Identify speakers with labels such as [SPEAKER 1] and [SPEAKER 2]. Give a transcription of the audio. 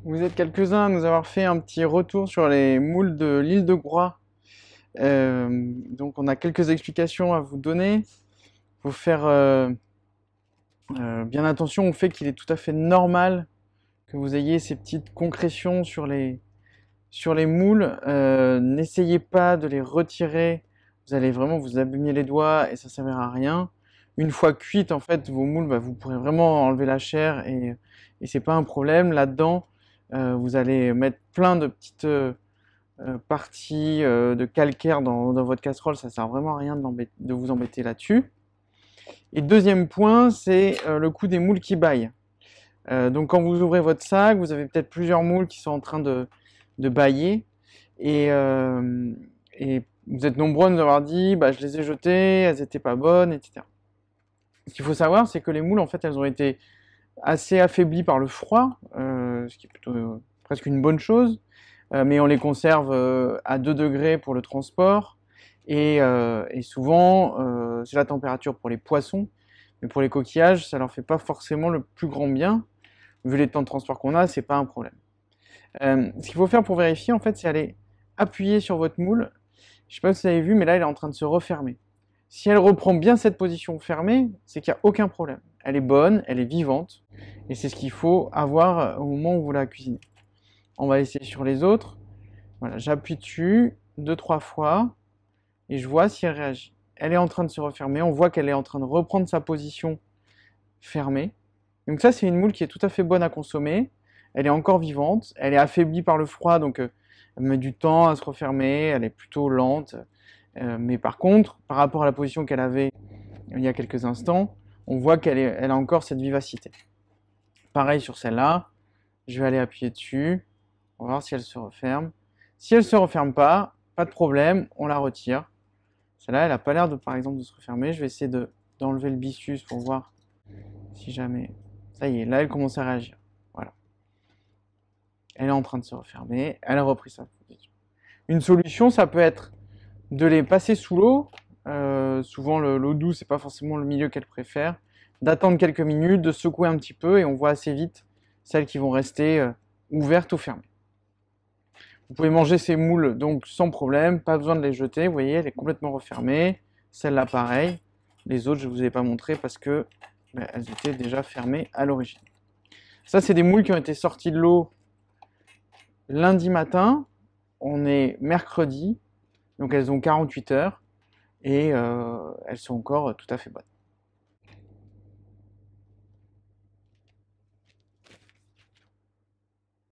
[SPEAKER 1] Vous êtes quelques-uns à nous avoir fait un petit retour sur les moules de l'île de Groix. Donc on a quelques explications à vous donner. Il faut faire bien attention au fait qu'il est tout à fait normal que vous ayez ces petites concrétions sur les moules. N'essayez pas de les retirer. Vous allez vraiment vous abîmer les doigts et ça ne servira à rien. Une fois cuites, en fait, vos moules, vous pourrez vraiment enlever la chair et c'est pas un problème. Là-dedans, vous allez mettre plein de petites parties de calcaire dans votre casserole. Ça sert vraiment à rien de vous embêter là-dessus. Et deuxième point, c'est le coût des moules qui baillent. Donc quand vous ouvrez votre sac, vous avez peut-être plusieurs moules qui sont en train de bailler et vous êtes nombreux à nous avoir dit bah, je les ai jetées, elles n'étaient pas bonnes, etc. Ce qu'il faut savoir, c'est que les moules, en fait, elles ont été assez affaiblies par le froid, ce qui est plutôt presque une bonne chose, mais on les conserve à 2 degrés pour le transport et souvent c'est la température pour les poissons, mais pour les coquillages, ça leur fait pas forcément le plus grand bien. Vu les temps de transport qu'on a, c'est pas un problème. Ce qu'il faut faire pour vérifier, en fait, c'est aller appuyer sur votre moule. Je sais pas si vous avez vu, mais là, elle est en train de se refermer. Si elle reprend bien cette position fermée, c'est qu'il n'y a aucun problème. Elle est bonne, elle est vivante, et c'est ce qu'il faut avoir au moment où vous la cuisinez. On va essayer sur les autres. Voilà, j'appuie dessus 2-3 fois, et je vois si elle réagit. Elle est en train de se refermer, on voit qu'elle est en train de reprendre sa position fermée. Donc ça, c'est une moule qui est tout à fait bonne à consommer. Elle est encore vivante, elle est affaiblie par le froid, donc elle met du temps à se refermer, elle est plutôt lente. Mais par contre, par rapport à la position qu'elle avait il y a quelques instants, on voit elle a encore cette vivacité. Pareil sur celle-là, je vais aller appuyer dessus, on va voir si elle se referme. Si elle ne se referme pas, pas de problème, on la retire. Celle-là, elle n'a pas l'air de, par exemple, de se refermer. Je vais essayer d'enlever le byssus pour voir si jamais... Ça y est, là, elle commence à réagir. Voilà. Elle est en train de se refermer, elle a repris sa position. Une solution, ça peut être de les passer sous l'eau. Souvent, l'eau douce, c'est pas forcément le milieu qu'elle préfère. D'attendre quelques minutes, de secouer un petit peu, et on voit assez vite celles qui vont rester ouvertes ou fermées. Vous pouvez manger ces moules donc sans problème, pas besoin de les jeter. Vous voyez, elle est complètement refermée. Celle-là, pareil. Les autres, je ne vous ai pas montré parce que elles étaient déjà fermées à l'origine. Ça, c'est des moules qui ont été sorties de l'eau lundi matin. On est mercredi, donc elles ont 48 heures et elles sont encore tout à fait bonnes.